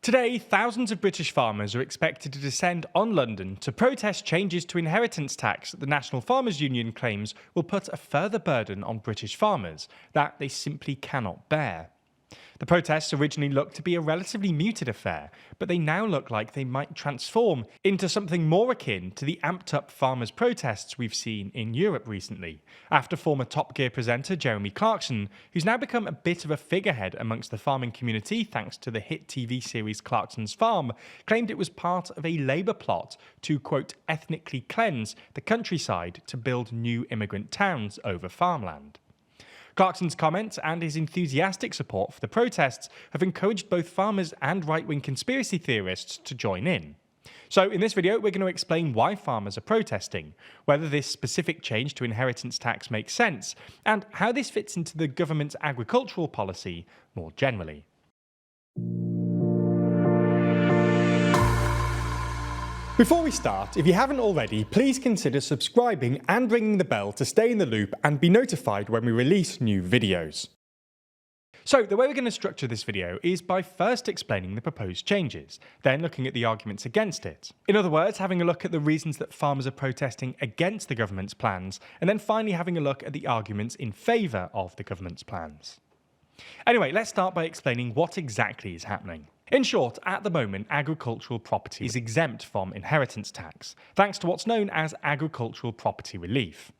Today, thousands of British farmers are expected to descend on London to protest changes to inheritance tax that the National Farmers Union claims will put a further burden on British farmers that they simply cannot bear. The protests originally looked to be a relatively muted affair, but they now look like they might transform into something more akin to the amped-up farmers' protests we've seen in Europe recently, after former Top Gear presenter Jeremy Clarkson, who's now become a bit of a figurehead amongst the farming community thanks to the hit TV series Clarkson's Farm, claimed it was part of a Labour plot to, quote, ethnically cleanse the countryside to build new immigrant towns over farmland. Clarkson's comments and his enthusiastic support for the protests have encouraged both farmers and right-wing conspiracy theorists to join in. So in this video, we're going to explain why farmers are protesting, whether this specific change to inheritance tax makes sense, and how this fits into the government's agricultural policy more generally. Before we start, if you haven't already, please consider subscribing and ringing the bell to stay in the loop and be notified when we release new videos. So the way we're going to structure this video is by first explaining the proposed changes, then looking at the arguments against it. In other words, having a look at the reasons that farmers are protesting against the government's plans, and then finally having a look at the arguments in favour of the government's plans. Anyway, let's start by explaining what exactly is happening. In short, at the moment, agricultural property is exempt from inheritance tax, thanks to what's known as agricultural property relief.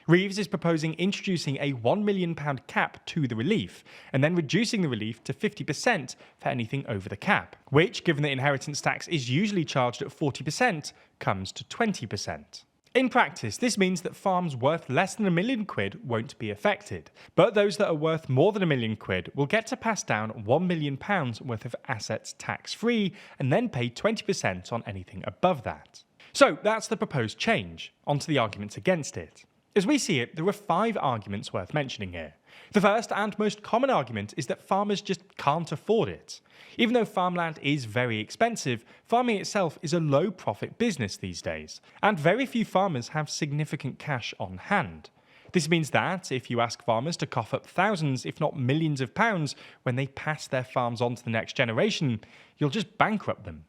Reeves is proposing introducing a £1 million cap to the relief, and then reducing the relief to 50% for anything over the cap, which, given that inheritance tax is usually charged at 40%, comes to 20%. In practice, this means that farms worth less than £1 million won't be affected, but those that are worth more than £1 million will get to pass down £1 million worth of assets tax-free and then pay 20% on anything above that. So that's the proposed change. On to the arguments against it. As we see it, there are 5 arguments worth mentioning here. The first and most common argument is that farmers just can't afford it. Even though farmland is very expensive, farming itself is a low-profit business these days, and very few farmers have significant cash on hand. This means that, if you ask farmers to cough up thousands, if not millions of pounds when they pass their farms on to the next generation, you'll just bankrupt them.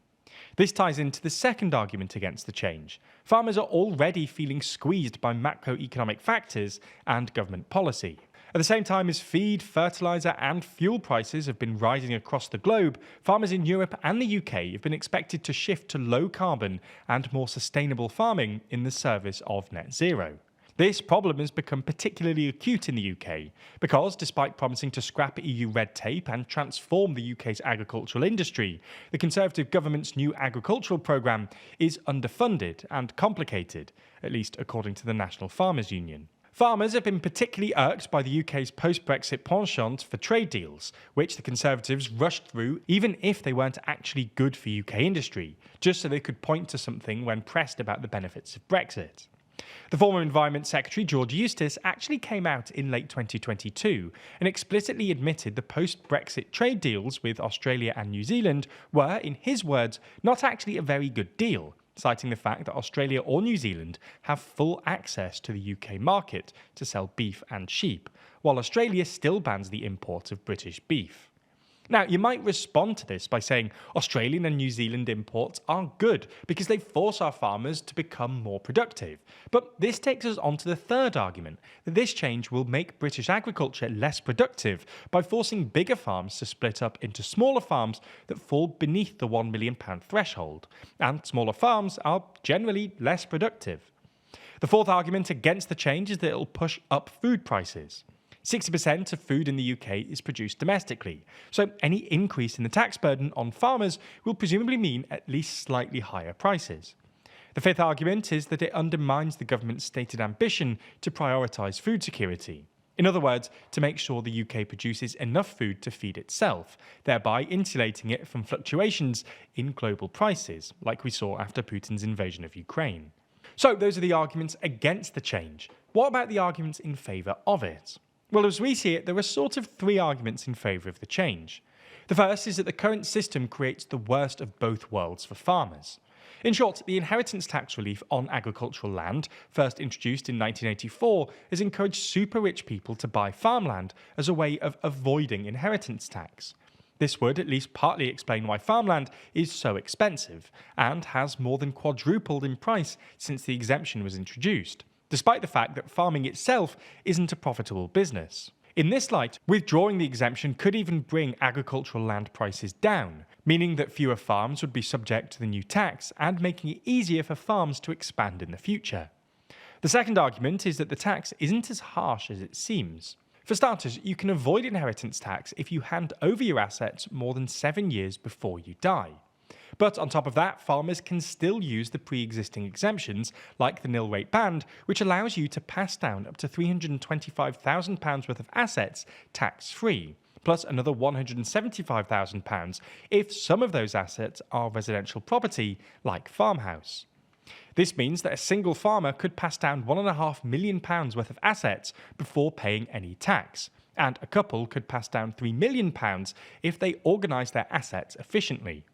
This ties into the second argument against the change. Farmers are already feeling squeezed by macroeconomic factors and government policy. At the same time as feed, fertiliser and fuel prices have been rising across the globe, farmers in Europe and the UK have been expected to shift to low carbon and more sustainable farming in the service of net zero. This problem has become particularly acute in the UK because, despite promising to scrap EU red tape and transform the UK's agricultural industry, the Conservative government's new agricultural programme is underfunded and complicated, at least according to the National Farmers Union. Farmers have been particularly irked by the UK's post-Brexit penchant for trade deals, which the Conservatives rushed through even if they weren't actually good for UK industry, just so they could point to something when pressed about the benefits of Brexit. The former Environment Secretary George Eustice actually came out in late 2022 and explicitly admitted the post-Brexit trade deals with Australia and New Zealand were, in his words, not actually a very good deal, citing the fact that Australia or New Zealand have full access to the UK market to sell beef and sheep, while Australia still bans the import of British beef. Now, you might respond to this by saying Australian and New Zealand imports are good because they force our farmers to become more productive. But this takes us on to the third argument, that this change will make British agriculture less productive by forcing bigger farms to split up into smaller farms that fall beneath the £1 million threshold, and smaller farms are generally less productive. The fourth argument against the change is that it will push up food prices. 60% of food in the UK is produced domestically, so any increase in the tax burden on farmers will presumably mean at least slightly higher prices. The fifth argument is that it undermines the government's stated ambition to prioritise food security. In other words, to make sure the UK produces enough food to feed itself, thereby insulating it from fluctuations in global prices, like we saw after Putin's invasion of Ukraine. So those are the arguments against the change. What about the arguments in favour of it? Well, as we see it, there are sort of 3 arguments in favour of the change. The first is that the current system creates the worst of both worlds for farmers. In short, the inheritance tax relief on agricultural land, first introduced in 1984, has encouraged super-rich people to buy farmland as a way of avoiding inheritance tax. This would at least partly explain why farmland is so expensive, and has more than quadrupled in price since the exemption was introduced, despite the fact that farming itself isn't a profitable business. In this light, withdrawing the exemption could even bring agricultural land prices down, meaning that fewer farms would be subject to the new tax and making it easier for farms to expand in the future. The second argument is that the tax isn't as harsh as it seems. For starters, you can avoid inheritance tax if you hand over your assets more than 7 years before you die. But on top of that, farmers can still use the pre-existing exemptions, like the nil rate band, which allows you to pass down up to £325,000 worth of assets tax-free, plus another £175,000 if some of those assets are residential property, like farmhouse. This means that a single farmer could pass down £1.5 million worth of assets before paying any tax, and a couple could pass down £3 million if they organise their assets efficiently.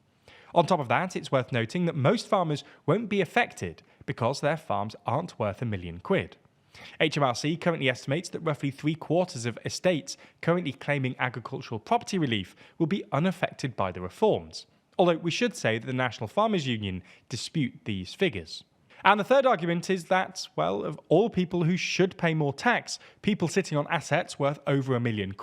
On top of that, it's worth noting that most farmers won't be affected because their farms aren't worth £1 million. HMRC currently estimates that roughly 3/4 of estates currently claiming agricultural property relief will be unaffected by the reforms, although we should say that the National Farmers Union dispute these figures. And the third argument is that, well, of all people who should pay more tax, people sitting on assets worth over £1 million,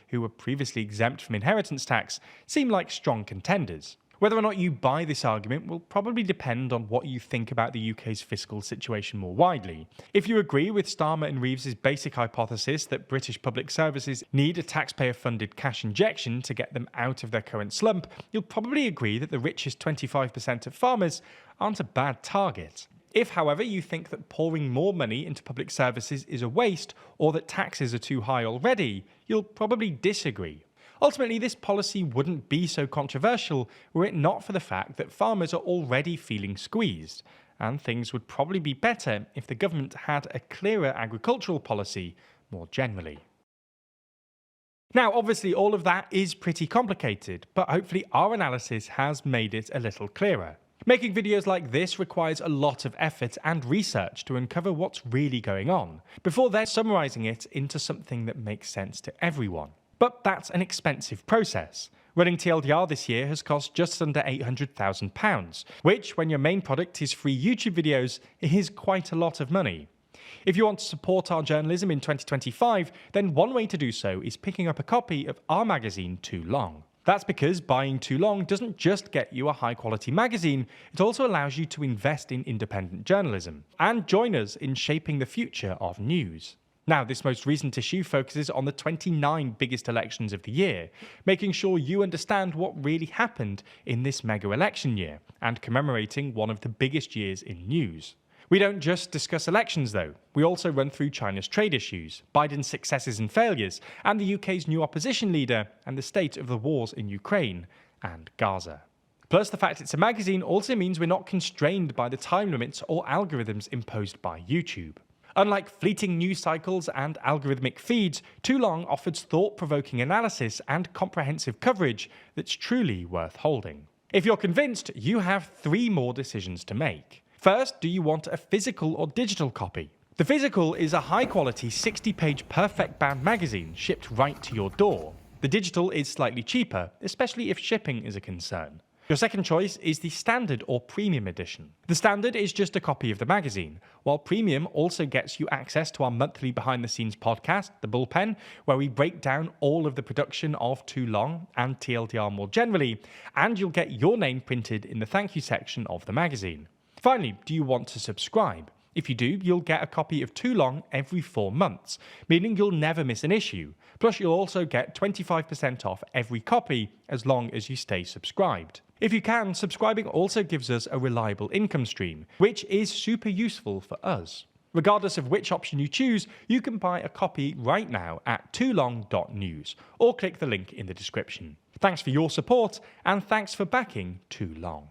who were previously exempt from inheritance tax, seem like strong contenders. Whether or not you buy this argument will probably depend on what you think about the UK's fiscal situation more widely. If you agree with Starmer and Reeves's basic hypothesis that British public services need a taxpayer-funded cash injection to get them out of their current slump, you'll probably agree that the richest 25% of farmers aren't a bad target. If, however, you think that pouring more money into public services is a waste, or that taxes are too high already, you'll probably disagree. Ultimately, this policy wouldn't be so controversial were it not for the fact that farmers are already feeling squeezed, and things would probably be better if the government had a clearer agricultural policy more generally. Now, obviously, all of that is pretty complicated, but hopefully our analysis has made it a little clearer. Making videos like this requires a lot of effort and research to uncover what's really going on, before then summarising it into something that makes sense to everyone. But that's an expensive process. Running TLDR this year has cost just under £800,000, which, when your main product is free YouTube videos, is quite a lot of money. If you want to support our journalism in 2025, then one way to do so is picking up a copy of our magazine Too Long. That's because buying Too Long doesn't just get you a high-quality magazine, it also allows you to invest in independent journalism and join us in shaping the future of news. Now, this most recent issue focuses on the 29 biggest elections of the year, making sure you understand what really happened in this mega election year, and commemorating one of the biggest years in news. We don't just discuss elections though, we also run through China's trade issues, Biden's successes and failures, and the UK's new opposition leader, and the state of the wars in Ukraine and Gaza. Plus, the fact it's a magazine also means we're not constrained by the time limits or algorithms imposed by YouTube. Unlike fleeting news cycles and algorithmic feeds, Too Long offers thought-provoking analysis and comprehensive coverage that's truly worth holding. If you're convinced, you have 3 more decisions to make. First, do you want a physical or digital copy? The physical is a high-quality 60-page perfect-bound magazine shipped right to your door. The digital is slightly cheaper, especially if shipping is a concern. Your second choice is the standard or premium edition. The standard is just a copy of the magazine, while premium also gets you access to our monthly behind-the-scenes podcast, The Bullpen, where we break down all of the production of Too Long and TLDR more generally, and you'll get your name printed in the thank you section of the magazine. Finally, do you want to subscribe? If you do, you'll get a copy of Too Long every 4 months, meaning you'll never miss an issue. Plus, you'll also get 25% off every copy as long as you stay subscribed. If you can, subscribing also gives us a reliable income stream, which is super useful for us. Regardless of which option you choose, you can buy a copy right now at toolong.news or click the link in the description. Thanks for your support, and thanks for backing Too Long.